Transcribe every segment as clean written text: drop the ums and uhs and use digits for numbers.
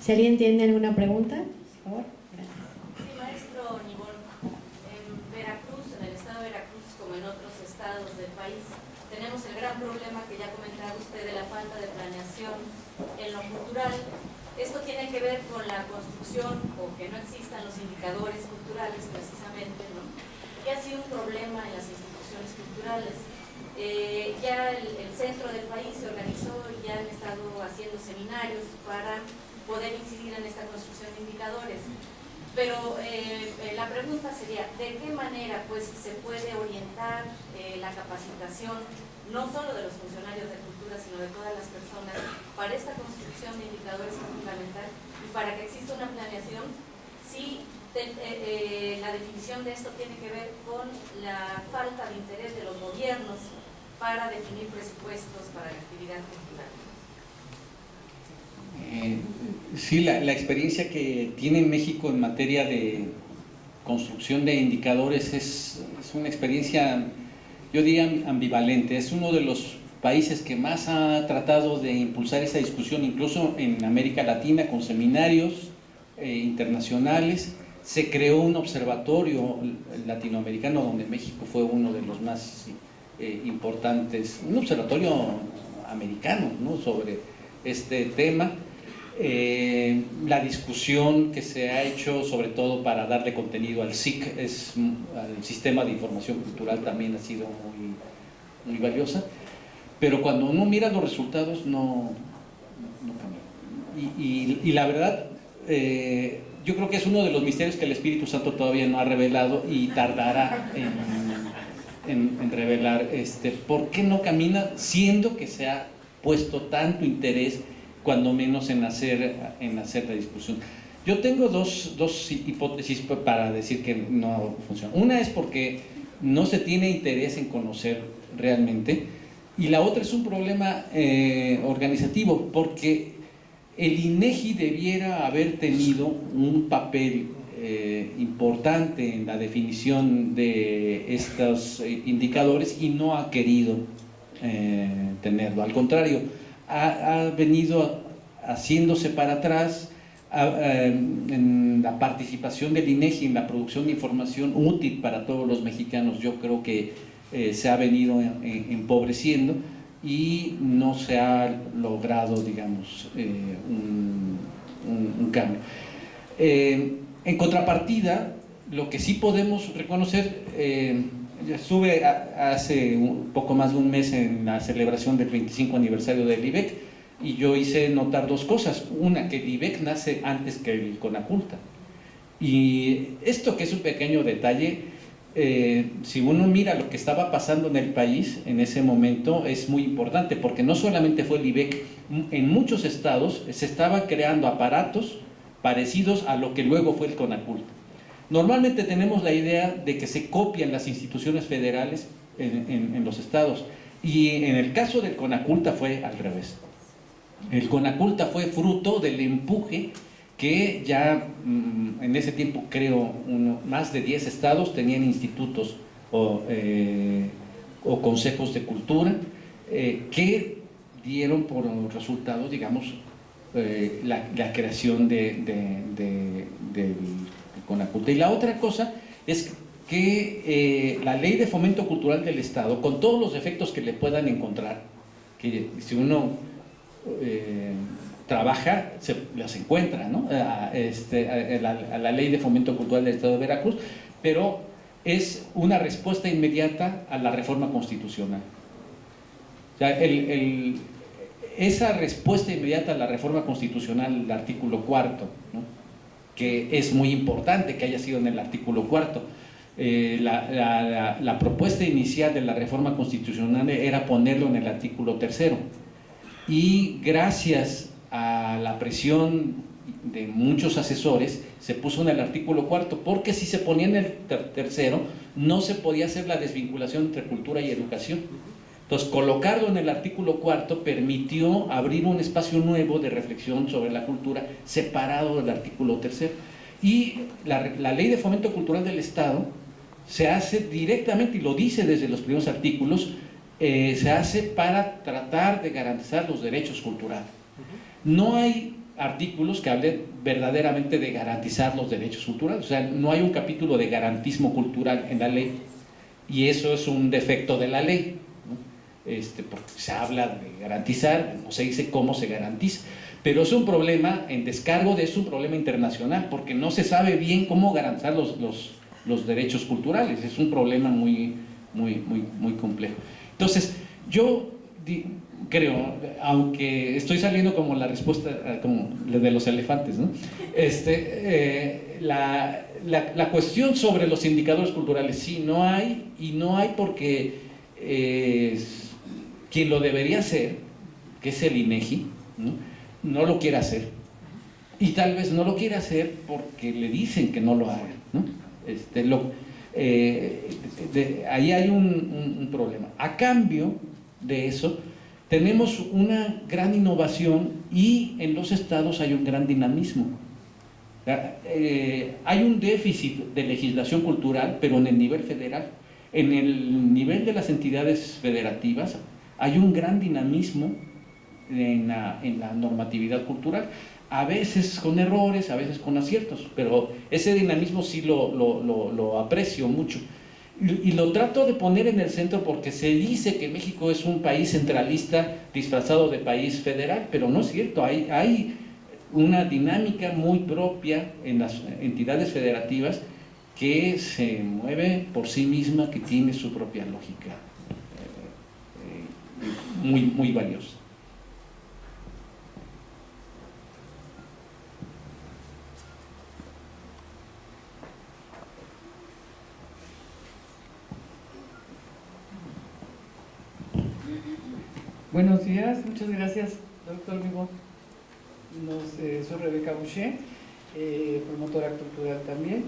Si alguien tiene alguna pregunta, por favor. Gracias. Sí, maestro Nibol, en Veracruz, en el estado de Veracruz, como en otros estados del país, tenemos el gran problema que ya ha comentado usted de la falta de planeación en lo cultural. Esto tiene que ver con la construcción o que no existan los indicadores culturales precisamente, ¿no? Que ha sido un problema en las instituciones culturales. Ya el centro del país se organizó y ya han estado haciendo seminarios para poder incidir en esta construcción de indicadores. Pero la pregunta sería, ¿de qué manera pues, se puede orientar la capacitación, no solo de los funcionarios de cultura, sino de todas las personas, para esta construcción de indicadores que es fundamental y para que exista una planeación? Si la definición de esto tiene que ver con la falta de interés de los gobiernos para definir presupuestos para la actividad cultural. Sí, la experiencia que tiene México en materia de construcción de indicadores es una experiencia, yo diría, ambivalente. Es uno de los países que más ha tratado de impulsar esa discusión, incluso en América Latina, con seminarios internacionales. Se creó un observatorio latinoamericano donde México fue uno de los más importantes, un observatorio americano, ¿no?, sobre este tema. La discusión que se ha hecho, sobre todo para darle contenido al SIC, al Sistema de Información Cultural, también ha sido muy valiosa, pero cuando uno mira los resultados no cambia. Y la verdad, yo creo que es uno de los misterios que el Espíritu Santo todavía no ha revelado y tardará en revelar por qué no camina, siendo que se ha puesto tanto interés, cuando menos en hacer la discusión. Yo tengo dos hipótesis para decir que no funciona. Una es porque no se tiene interés en conocer realmente, y la otra es un problema organizativo, porque el INEGI debiera haber tenido un papel importante en la definición de estos indicadores y no ha querido tenerlo. Al contrario, ha venido haciéndose para atrás en la participación del INEGI en la producción de información útil para todos los mexicanos. Yo creo que se ha venido empobreciendo y no se ha logrado, digamos, un cambio. En contrapartida, lo que sí podemos reconocer, yo estuve hace un poco más de un mes en la celebración del 25 aniversario del IBEC, y yo hice notar dos cosas. Una, que el IBEC nace antes que el CONACULTA, y esto, que es un pequeño detalle, si uno mira lo que estaba pasando en el país en ese momento, es muy importante, porque no solamente fue el IBEC, en muchos estados se estaban creando aparatos parecidos a lo que luego fue el CONACULTA. Normalmente tenemos la idea de que se copian las instituciones federales en los estados, y en el caso del CONACULTA fue al revés. El CONACULTA fue fruto del empuje que ya en ese tiempo, creo, más de 10 estados tenían institutos o consejos de cultura que dieron por resultado, digamos, la creación del CONACULTA. Y la otra cosa es que la Ley de Fomento Cultural del Estado, con todos los defectos que le puedan encontrar, que si uno trabaja, las encuentra, ¿no?, a la Ley de Fomento Cultural del Estado de Veracruz, pero es una respuesta inmediata a la reforma constitucional. O sea, esa respuesta inmediata a la reforma constitucional, el artículo 4º, ¿no?, que es muy importante que haya sido en el artículo 4º. La propuesta inicial de la reforma constitucional era ponerlo en el artículo 3º, y gracias a la presión de muchos asesores se puso en el artículo 4º, porque si se ponía en el 3º no se podía hacer la desvinculación entre cultura y educación. Entonces, colocarlo en el artículo 4º permitió abrir un espacio nuevo de reflexión sobre la cultura separado del artículo 3º. Y la Ley de Fomento Cultural del Estado se hace directamente, y lo dice desde los primeros artículos, se hace para tratar de garantizar los derechos culturales. No hay artículos que hablen verdaderamente de garantizar los derechos culturales. O sea, no hay un capítulo de garantismo cultural en la ley, y eso es un defecto de la ley, ¿no? Porque se habla de garantizar, no se dice cómo se garantiza, pero es un problema, en descargo de eso, un problema internacional, porque no se sabe bien cómo garantizar los derechos culturales. Es un problema muy complejo. Entonces, yo creo, aunque estoy saliendo como la respuesta como de los elefantes, ¿no? La cuestión sobre los indicadores culturales, sí, no hay, y no hay porque quien lo debería hacer, que es el INEGI, no lo quiere hacer, y tal vez no lo quiere hacer porque le dicen que no lo haga, ¿no? Ahí hay un problema. A cambio de eso, tenemos una gran innovación, y en los estados hay un gran dinamismo. Hay un déficit de legislación cultural, pero en el nivel federal. En el nivel de las entidades federativas hay un gran dinamismo en la normatividad cultural, a veces con errores, a veces con aciertos, pero ese dinamismo sí lo aprecio mucho. Y lo trato de poner en el centro porque se dice que México es un país centralista disfrazado de país federal, pero no es cierto. Hay una dinámica muy propia en las entidades federativas que se mueve por sí misma, que tiene su propia lógica muy valiosa. Buenos días, muchas gracias, doctor Migón. Soy Rebeca Boucher, promotora cultural también,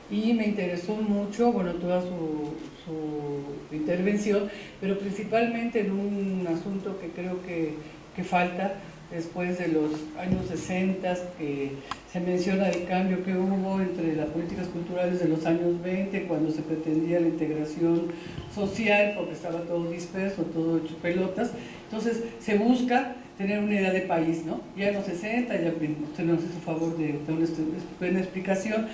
y me interesó mucho, bueno, toda su intervención, pero principalmente en un asunto que creo que falta después de los años 60, que se menciona el cambio que hubo entre las políticas culturales de los años 20, cuando se pretendía la integración social, porque estaba todo disperso, todo hecho pelotas. Entonces se busca tener una idea de país, ¿no? Ya en los 60, ya usted nos hizo favor de dar una estupenda explicación,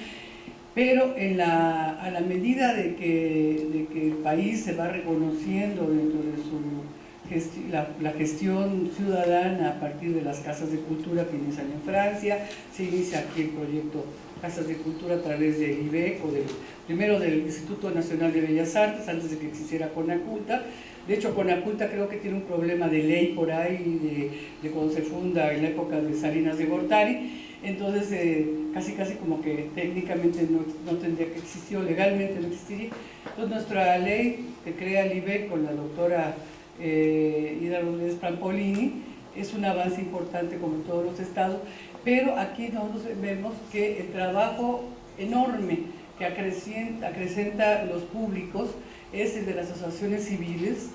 pero a la medida de que el país se va reconociendo dentro de la gestión ciudadana a partir de las casas de cultura que inician en Francia, se inicia aquí el proyecto Casas de Cultura a través del IBEC, primero del Instituto Nacional de Bellas Artes, antes de que existiera Conaculta. De hecho, Conaculta creo que tiene un problema de ley por ahí, de cuando se funda en la época de Salinas de Gortari. Entonces, casi como que técnicamente no tendría que existir, o legalmente no existiría. Entonces, nuestra ley que crea el IBEC con la doctora Ida Rodríguez Prampolini es un avance importante como en todos los estados, pero aquí nosotros vemos que el trabajo enorme que acrecenta los públicos es el de las asociaciones civiles,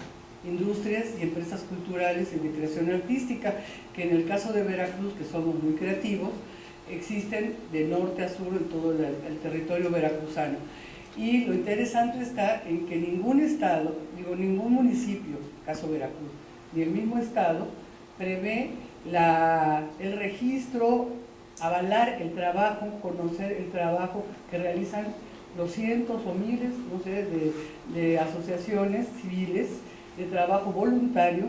industrias y empresas culturales y de creación artística, que en el caso de Veracruz, que somos muy creativos, existen de norte a sur en todo el territorio veracruzano. Y lo interesante está en que ningún estado, ningún municipio, caso Veracruz, ni el mismo estado, prevé el registro, avalar el trabajo, conocer el trabajo que realizan los cientos o miles, no sé, de asociaciones civiles de trabajo voluntario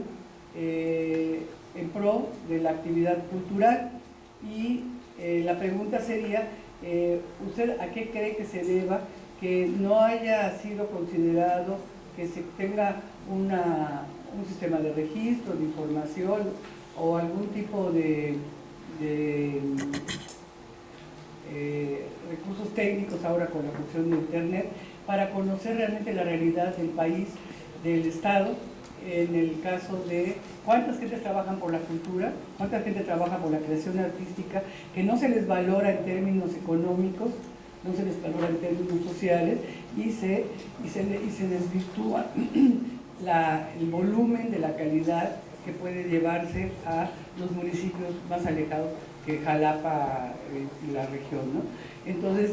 en pro de la actividad cultural. Y la pregunta sería, ¿usted a qué cree que se deba que no haya sido considerado que se tenga un sistema de registro, de información o algún tipo de recursos técnicos ahora con la función de internet para conocer realmente la realidad del país, del estado, en el caso de cuántas gentes trabajan por la cultura, cuánta gente trabaja por la creación artística, que no se les valora en términos económicos, no se les valora en términos sociales, y se desvirtúa el volumen de la calidad que puede llevarse a los municipios más alejados que Jalapa y la región, ¿no? Entonces,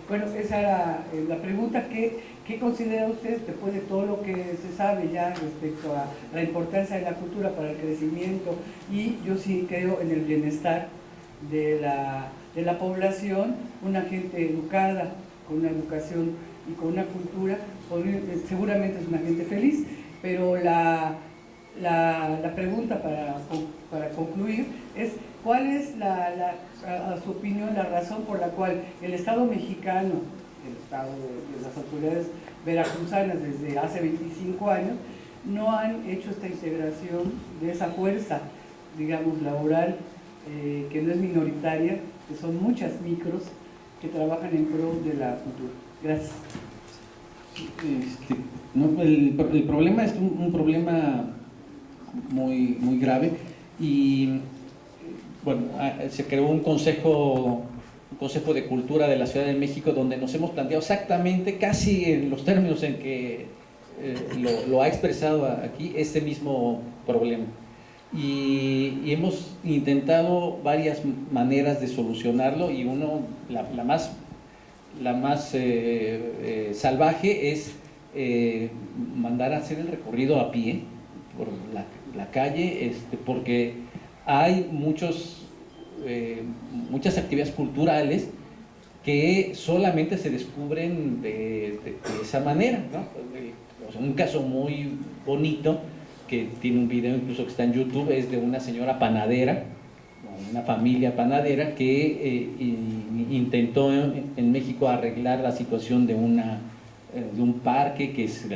bueno, esa era la pregunta. ¿Qué considera usted, después de todo lo que se sabe ya respecto a la importancia de la cultura para el crecimiento? Y yo sí creo en el bienestar de la población, una gente educada, con una educación y con una cultura, seguramente es una gente feliz, pero la pregunta para concluir es: ¿cuál es, a su opinión, la razón por la cual el Estado mexicano, el Estado de las autoridades veracruzanas desde hace 25 años, no han hecho esta integración de esa fuerza, digamos, laboral, que no es minoritaria, que son muchas micros que trabajan en pro de la cultura? Gracias. No, el problema es un problema muy grave, y bueno, se creó un consejo de cultura de la Ciudad de México, donde nos hemos planteado exactamente, casi en los términos en que lo ha expresado aquí, este mismo problema, y hemos intentado varias maneras de solucionarlo, y la más salvaje es mandar a hacer el recorrido a pie por la calle, porque hay muchas actividades culturales que solamente se descubren de esa manera, ¿no? O sea, un caso muy bonito, que tiene un video incluso que está en YouTube, es de una señora panadera, una familia panadera, que intentó en México arreglar la situación de un parque que se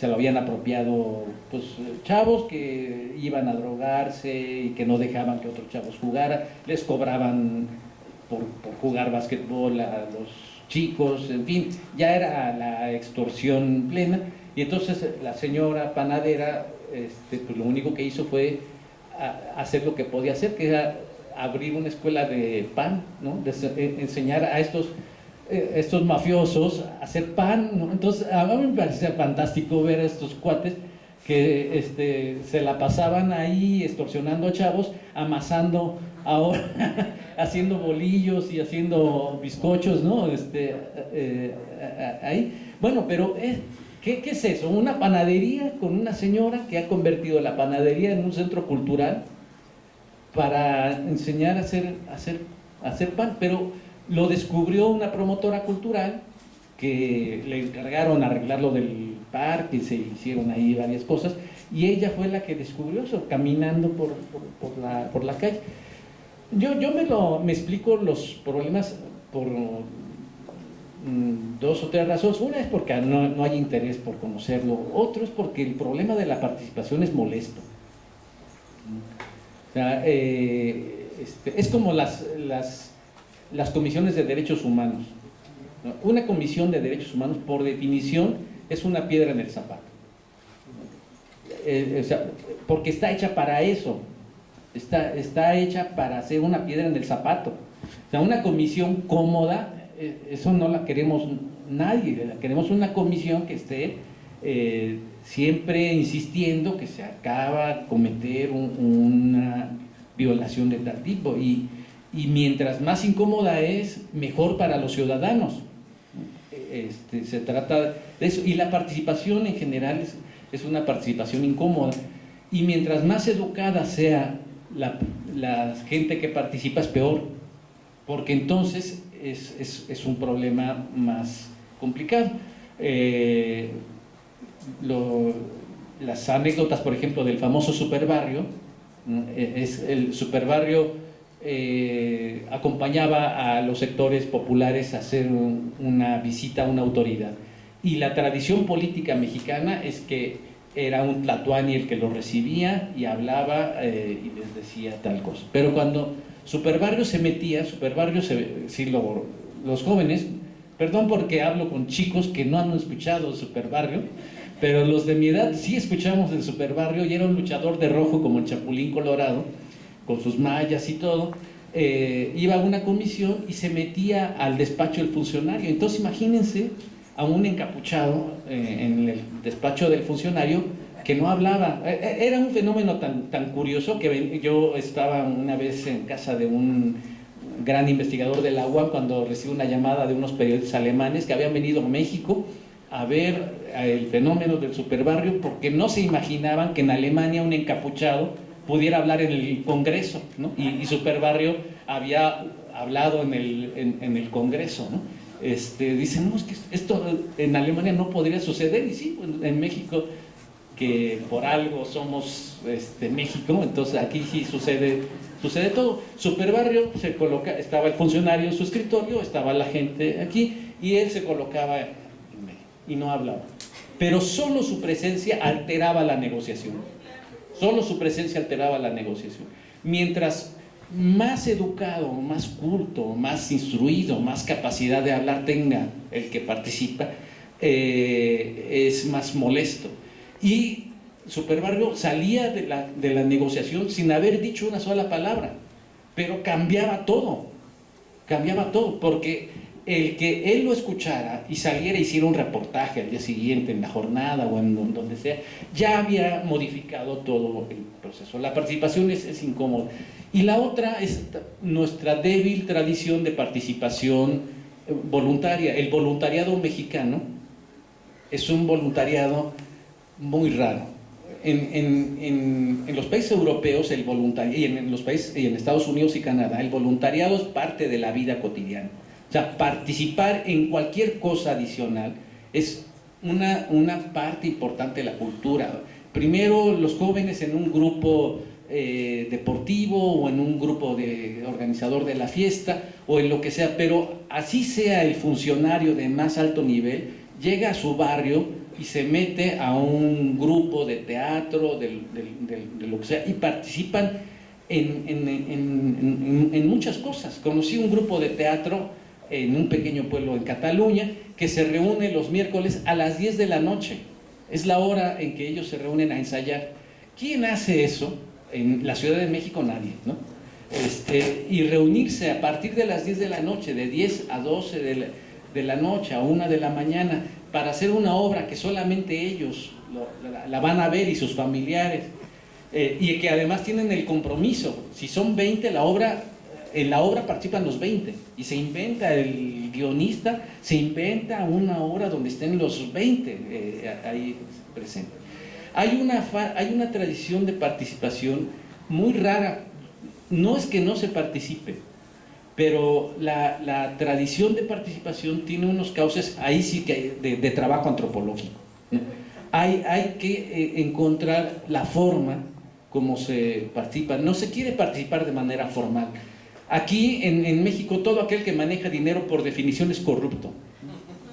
lo habían apropiado, pues, chavos que iban a drogarse y que no dejaban que otros chavos jugaran, les cobraban por jugar básquetbol a los chicos, en fin, ya era la extorsión plena. Y entonces la señora panadera, pues lo único que hizo fue hacer lo que podía hacer, que era abrir una escuela de pan, ¿no? Enseñar a estos mafiosos a hacer pan, ¿no? Entonces a mí me parecía fantástico ver a estos cuates que se la pasaban ahí extorsionando a chavos, amasando ahora, haciendo bolillos y haciendo bizcochos, ¿no? Ahí. Bueno, pero ¿qué es eso? Una panadería con una señora que ha convertido la panadería en un centro cultural para enseñar a hacer pan, pero lo descubrió una promotora cultural que le encargaron arreglar lo del parque, y se hicieron ahí varias cosas, y ella fue la que descubrió eso, caminando por la calle. Yo me explico los problemas por dos o tres razones. Una es porque no hay interés por conocerlo, otro es porque el problema de la participación es molesto. O sea, es como las comisiones de derechos humanos, ¿no? Una comisión de derechos humanos, por definición, es una piedra en el zapato, o sea, porque está hecha para eso, está hecha para hacer una piedra en el zapato. O sea, una comisión cómoda, eso no la queremos nadie, queremos una comisión que esté siempre insistiendo que se acaba cometer una violación de tal tipo, y mientras más incómoda es, mejor para los ciudadanos. Se trata de eso, y la participación en general es una participación incómoda, y mientras más educada sea la gente que participa, es peor, porque entonces es un problema más complicado. Las anécdotas, por ejemplo, del famoso superbarrio, el superbarrio acompañaba a los sectores populares a hacer una visita a una autoridad, y la tradición política mexicana es que era un tlatoani el que lo recibía y hablaba y les decía tal cosa. Pero cuando superbarrio se metía, los jóvenes, perdón porque hablo con chicos que no han escuchado superbarrio, pero los de mi edad sí escuchamos el superbarrio, y era un luchador de rojo como el Chapulín Colorado, con sus mallas y todo. Iba a una comisión y se metía al despacho del funcionario. Entonces imagínense a un encapuchado en el despacho del funcionario que no hablaba. Era un fenómeno tan curioso que yo estaba una vez en casa de un gran investigador de la UAM cuando recibí una llamada de unos periodistas alemanes que habían venido a México a ver el fenómeno del superbarrio porque no se imaginaban que en Alemania un encapuchado pudiera hablar en el Congreso, ¿no? Y Superbarrio había hablado en el Congreso, ¿no? Dicen, no, es que esto en Alemania no podría suceder, y sí, en México, que por algo somos México, entonces aquí sí sucede todo. Superbarrio se coloca, estaba el funcionario en su escritorio, estaba la gente aquí, y él se colocaba en medio, y no hablaba. Pero solo su presencia alteraba la negociación. Solo su presencia alteraba la negociación. Mientras más educado, más culto, más instruido, más capacidad de hablar tenga el que participa, es más molesto. Y Superbarrio salía de la negociación sin haber dicho una sola palabra, pero cambiaba todo, porque el que él lo escuchara y saliera e hiciera un reportaje al día siguiente, en la jornada o en donde sea, ya había modificado todo el proceso. La participación es incómoda. Y la otra es nuestra débil tradición de participación voluntaria. El voluntariado mexicano es un voluntariado muy raro. En los países europeos el voluntariado, y en Estados Unidos y Canadá, el voluntariado es parte de la vida cotidiana. O sea, participar en cualquier cosa adicional es una parte importante de la cultura. Primero, los jóvenes en un grupo deportivo o en un grupo de organizador de la fiesta o en lo que sea, pero así sea el funcionario de más alto nivel, llega a su barrio y se mete a un grupo de teatro, de lo que sea, y participan en muchas cosas. Conocí un grupo de teatro en un pequeño pueblo en Cataluña que se reúne los miércoles a las 10 de la noche. Es la hora en que ellos se reúnen a ensayar. ¿Quién hace eso? En la Ciudad de México nadie, ¿no? Y reunirse a partir de las 10 de la noche, de 10 a 12 de la noche, a 1 de la mañana, para hacer una obra que solamente ellos la van a ver y sus familiares, y que además tienen el compromiso. Si son 20, en la obra participan los 20, y se inventa el guionista, se inventa una obra donde estén los 20 ahí presentes. Hay una tradición de participación muy rara. No es que no se participe, pero la tradición de participación tiene unos cauces, ahí sí que de trabajo antropológico. Hay que encontrar la forma como se participa. No se quiere participar de manera formal. Aquí en México todo aquel que maneja dinero por definición es corrupto,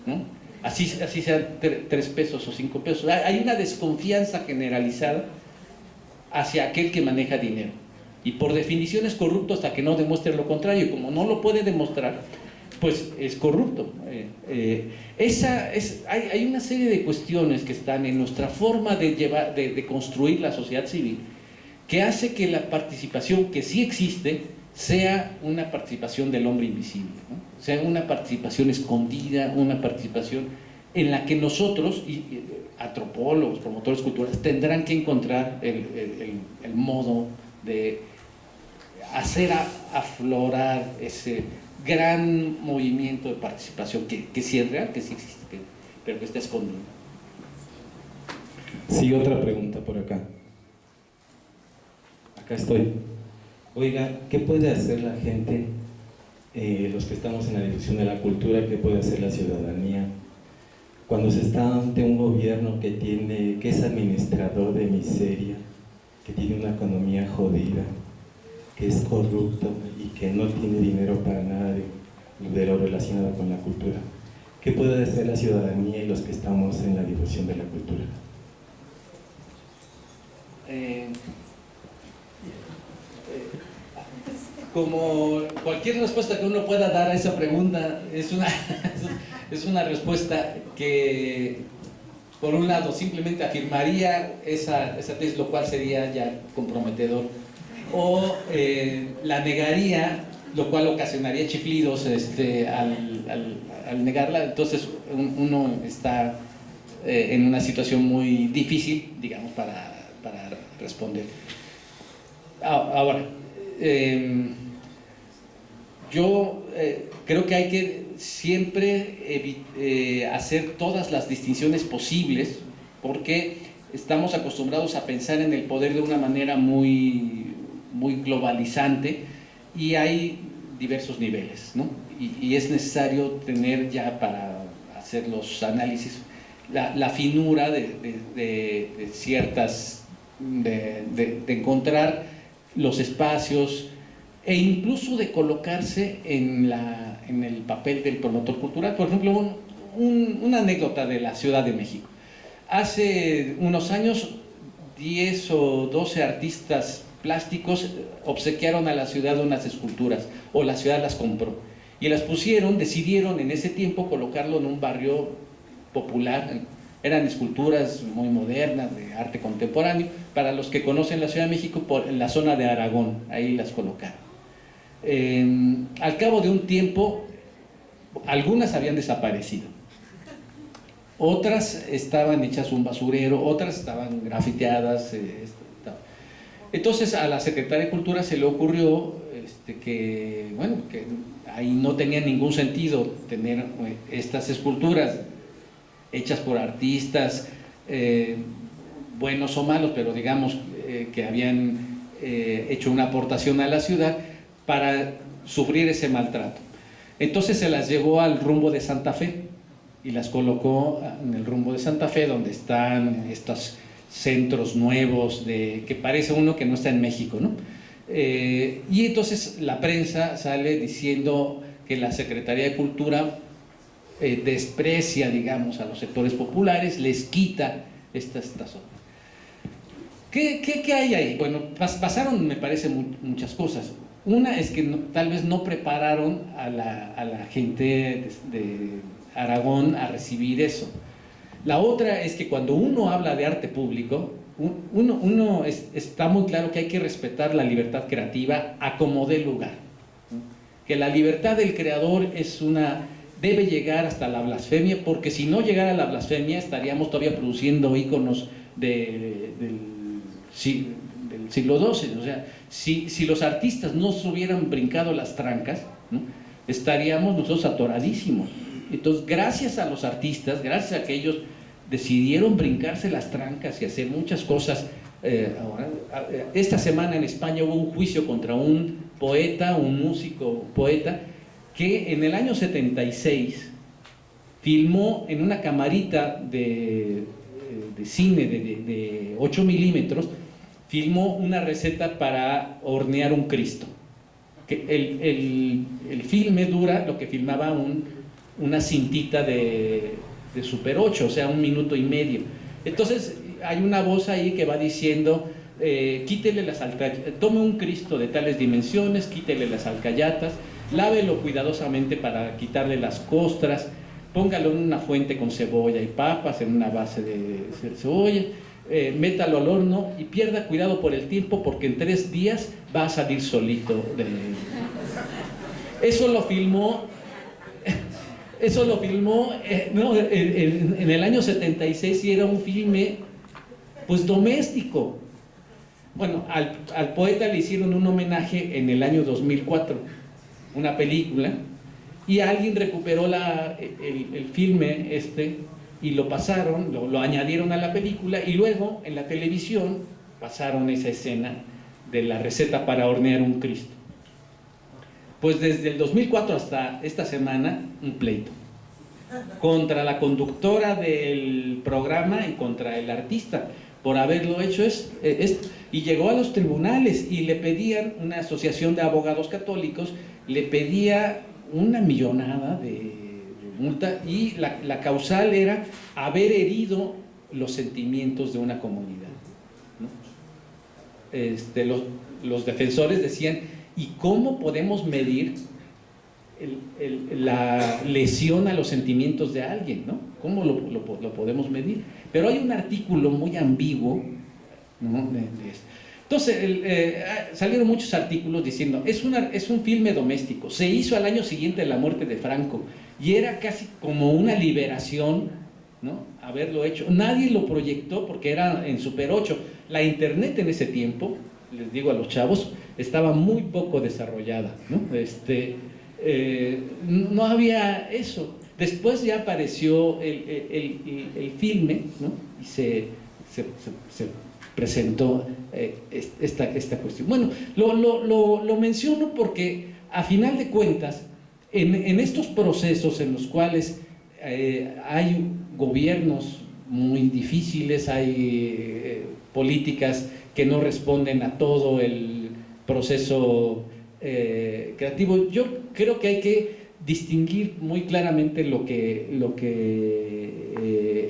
¿no? Así sean 3 pesos o 5 pesos. Hay una desconfianza generalizada hacia aquel que maneja dinero. Y por definición es corrupto hasta que no demuestre lo contrario. Y como no lo puede demostrar, pues es corrupto. Hay una serie de cuestiones que están en nuestra forma de construir la sociedad civil, que hace que la participación que sí existe sea una participación del hombre invisible, ¿no? Sea una participación escondida, una participación en la que nosotros, antropólogos, promotores culturales, tendrán que encontrar el modo de hacer aflorar ese gran movimiento de participación que sí es real, que sí existe, pero que está escondido. Sí, otra pregunta por acá. Acá estoy. Oiga, ¿qué puede hacer la gente, los que estamos en la difusión de la cultura, qué puede hacer la ciudadanía cuando se está ante un gobierno que es administrador de miseria, que tiene una economía jodida, que es corrupto y que no tiene dinero para nada de lo relacionado con la cultura? ¿Qué puede hacer la ciudadanía y los que estamos en la difusión de la cultura? Como cualquier respuesta que uno pueda dar a esa pregunta, es una respuesta que, por un lado, simplemente afirmaría esa tesis, lo cual sería ya comprometedor, o la negaría, lo cual ocasionaría chiflidos al negarla. Entonces uno está en una situación muy difícil, digamos, para responder. Ahora, yo creo que hay que siempre hacer todas las distinciones posibles, porque estamos acostumbrados a pensar en el poder de una manera muy globalizante, y hay diversos niveles, ¿no? Y es necesario tener ya, para hacer los análisis, la finura de ciertas, de encontrar los espacios, e incluso de colocarse en el papel del promotor cultural. Por ejemplo, una anécdota de la Ciudad de México. Hace unos años, 10 o 12 artistas plásticos obsequiaron a la ciudad unas esculturas, o la ciudad las compró, y las pusieron, decidieron en ese tiempo colocarlo en un barrio popular. Eran esculturas muy modernas, de arte contemporáneo. Para los que conocen la Ciudad de México, en la zona de Aragón, ahí las colocaron. Al cabo de un tiempo, algunas habían desaparecido, otras estaban hechas un basurero, otras estaban grafiteadas. Entonces a la Secretaría de Cultura se le ocurrió que ahí no tenía ningún sentido tener estas esculturas hechas por artistas, buenos o malos, pero digamos que habían hecho una aportación a la ciudad, para sufrir ese maltrato. Entonces se las llevó al rumbo de Santa Fe y las colocó en el rumbo de Santa Fe, donde están estos centros nuevos, que parece uno que no está en México, ¿no? Y entonces la prensa sale diciendo que la Secretaría de Cultura desprecia, digamos, a los sectores populares, les quita estas obras. ¿Qué hay ahí? Bueno, pasaron, me parece, muchas cosas. Una es que tal vez no prepararon a la gente de Aragón a recibir eso. La otra es que cuando uno habla de arte público, está muy claro que hay que respetar la libertad creativa a como dé lugar. Que la libertad del creador debe llegar hasta la blasfemia, porque si no llegara a la blasfemia estaríamos todavía produciendo íconos del siglo XII. O sea, si los artistas no se hubieran brincado las trancas, ¿no?, estaríamos nosotros atoradísimos. Entonces, gracias a los artistas, gracias a que ellos decidieron brincarse las trancas y hacer muchas cosas. Esta semana en España hubo un juicio contra un poeta, un músico poeta, que en el año 76 filmó en una camarita de cine de 8 milímetros, filmó una receta para hornear un Cristo. El filme dura lo que filmaba una cintita de Super 8, o sea, 1 minuto y medio. Entonces hay una voz ahí que va diciendo, quítele las alcayatas, tome un Cristo de tales dimensiones, quítele las alcayatas, lávelo cuidadosamente para quitarle las costras, póngalo en una fuente con cebolla y papas, en una base de cebolla, métalo al horno y pierda cuidado por el tiempo, porque en 3 días va a salir solito de... Eso lo filmó en el año 76, y era un filme pues doméstico. Bueno, al poeta le hicieron un homenaje en el año 2004, una película, y alguien recuperó el filme y lo pasaron, lo añadieron a la película, y luego en la televisión pasaron esa escena de la receta para hornear un Cristo. Pues desde el 2004 hasta esta semana, un pleito contra la conductora del programa y contra el artista por haberlo hecho y llegó a los tribunales, y le pedían, una asociación de abogados católicos le pedía una millonada de multa, y la causal era haber herido los sentimientos de una comunidad, ¿no? Los defensores decían, ¿y cómo podemos medir la lesión a los sentimientos de alguien, ¿no? ¿Cómo lo podemos medir? Pero hay un artículo muy ambiguo, ¿no?, de esto. Entonces, salieron muchos artículos diciendo, es un filme doméstico, se hizo al año siguiente de la muerte de Franco, y era casi como una liberación ¿no? Haberlo hecho. Nadie lo proyectó porque era en Super 8. La internet en ese tiempo, les digo a los chavos, estaba muy poco desarrollada, ¿no? No había eso. Después ya apareció el filme, ¿no? Y se presentó esta cuestión. Bueno, lo menciono porque a final de cuentas, en estos procesos en los cuales hay gobiernos muy difíciles, hay políticas que no responden a todo el proceso creativo, yo creo que hay que distinguir muy claramente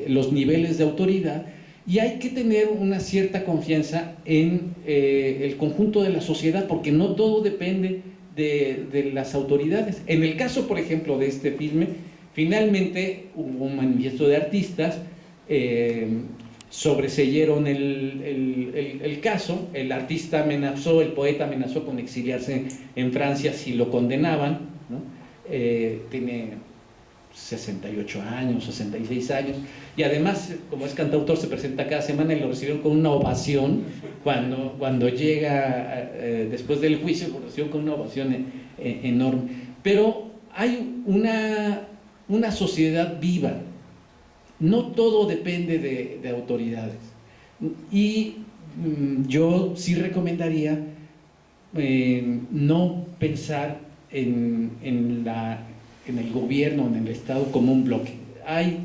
los niveles de autoridad, y hay que tener una cierta confianza en el conjunto de la sociedad, porque no todo depende de las autoridades. En el caso, por ejemplo, de este filme, finalmente hubo un manifiesto de artistas, sobreseyeron el caso, el artista amenazó, el poeta amenazó con exiliarse en Francia si lo condenaban, ¿no? Tiene 68 años, 66 años, y además, como es cantautor, se presenta cada semana y lo recibieron con una ovación cuando llega después del juicio, lo recibieron con una ovación enorme. Pero hay una sociedad viva, no todo depende de autoridades, y yo sí recomendaría no pensar en el gobierno, en el Estado como un bloque. Hay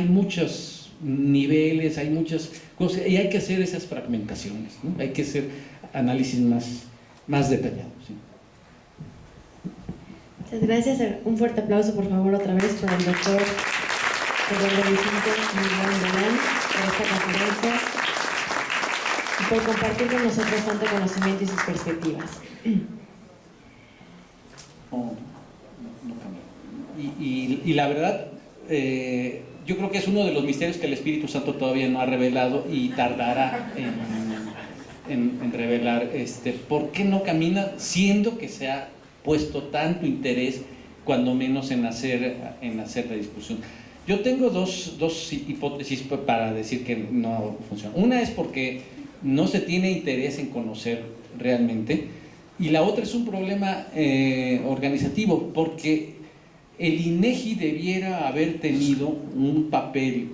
muchos niveles, hay muchas cosas, y hay que hacer esas fragmentaciones, ¿no? Hay que hacer análisis más detallados, ¿sí? Muchas gracias. Un fuerte aplauso, por favor, otra vez para el doctor Eduardo Vicente Miguel Durán por esta conferencia y por compartir con nosotros tanto conocimiento y sus perspectivas. Y la verdad, yo creo que es uno de los misterios que el Espíritu Santo todavía no ha revelado y tardará en revelar. ¿Por qué no camina, siendo que se ha puesto tanto interés, cuando menos en hacer la discusión? Yo tengo dos hipótesis para decir que no funciona. Una es porque no se tiene interés en conocer realmente, y la otra es un problema organizativo, porque el INEGI debiera haber tenido un papel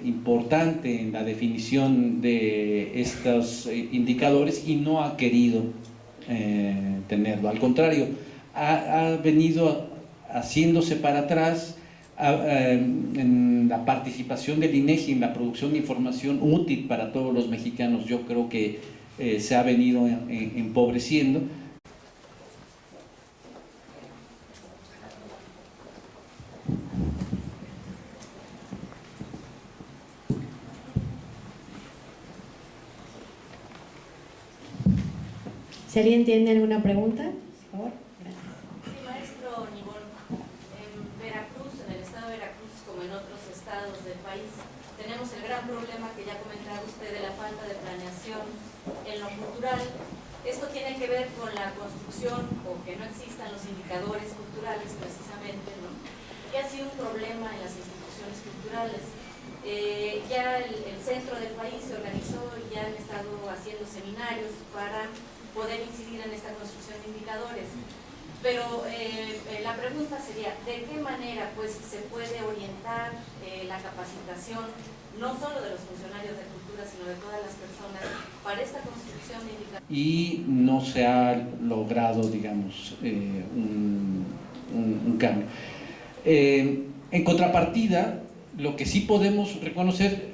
importante en la definición de estos indicadores y no ha querido tenerlo. Al contrario, ha venido haciéndose para atrás en la participación del INEGI en la producción de información útil para todos los mexicanos. Yo creo que se ha venido empobreciendo. Si alguien tiene alguna pregunta, por favor. Gracias. Sí, maestro Nibol, en Veracruz, en el estado de Veracruz, como en otros estados del país, tenemos el gran problema que ya ha comentado usted de la falta de planeación en lo cultural. Esto tiene que ver con la construcción o que no existan los indicadores culturales precisamente, ¿no? Que ha sido un problema en las instituciones culturales. Ya el centro del país se organizó y ya han estado haciendo seminarios para poder incidir en esta construcción de indicadores. Pero la pregunta sería, ¿de qué manera pues se puede orientar la capacitación, no solo de los funcionarios de cultura, sino de todas las personas, para esta construcción de indicadores? Y no se ha logrado, digamos, un cambio. En contrapartida, lo que sí podemos reconocer,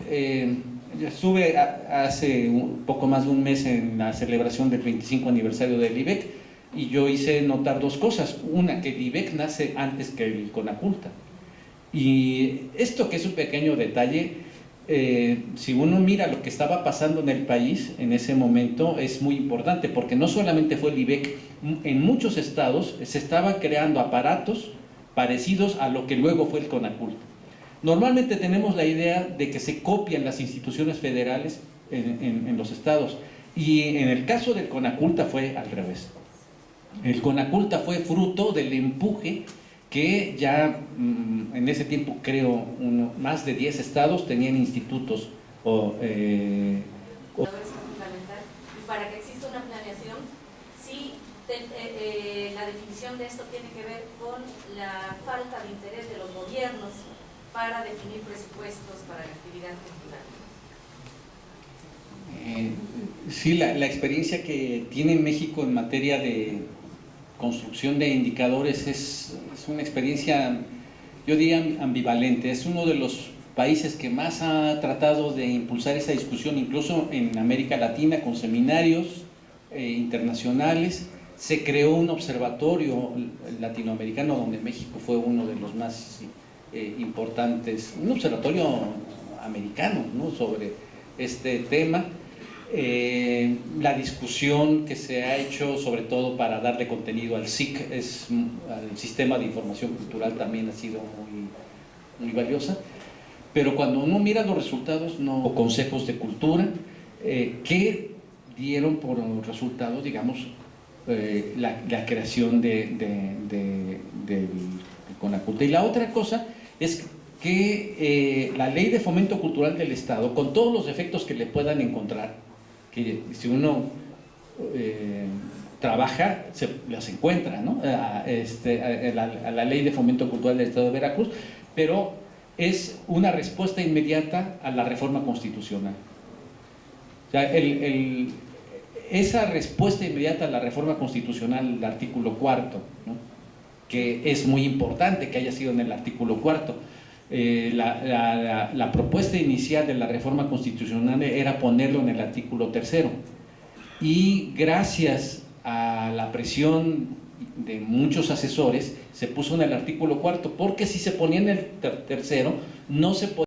yo estuve hace poco más de un mes en la celebración del 25 aniversario del IBEC, y yo hice notar dos cosas. Una, que el IBEC nace antes que el CONACULTA, y esto, que es un pequeño detalle, si uno mira lo que estaba pasando en el país en ese momento, es muy importante, porque no solamente fue el IBEC, en muchos estados se estaban creando aparatos parecidos a lo que luego fue el CONACULTA. Normalmente tenemos la idea de que se copian las instituciones federales en los estados, y en el caso del CONACULTA fue al revés. El CONACULTA fue fruto del empuje que ya en ese tiempo creo más de 10 estados tenían institutos fundamental. Y para que exista una planeación, sí, la definición de esto tiene que ver con la falta de interés de los gobiernos para definir presupuestos para la actividad cultural. Sí, la experiencia que tiene México en materia de construcción de indicadores es una experiencia, yo diría, ambivalente. Es uno de los países que más ha tratado de impulsar esa discusión, incluso en América Latina, con seminarios internacionales. Se creó un observatorio latinoamericano donde México fue uno de los más importantes, un observatorio americano, ¿no?, sobre este tema. La discusión que se ha hecho, sobre todo para darle contenido al SIC, al Sistema de Información Cultural, también ha sido muy valiosa. Pero cuando uno mira los resultados, o consejos de cultura, que dieron por resultado, digamos, la creación del CONACULTA. Y la otra cosa es que la Ley de Fomento Cultural del Estado, con todos los defectos que le puedan encontrar, que si uno trabaja, las encuentra, ¿no?, a la Ley de Fomento Cultural del Estado de Veracruz, pero es una respuesta inmediata a la reforma constitucional. O sea, esa respuesta inmediata a la reforma constitucional, el artículo 4º, ¿no?, que es muy importante que haya sido en el artículo 4º. La propuesta inicial de la reforma constitucional era ponerlo en el artículo 3º, y gracias a la presión de muchos asesores se puso en el artículo 4º, porque si se ponía en el 3º no se podía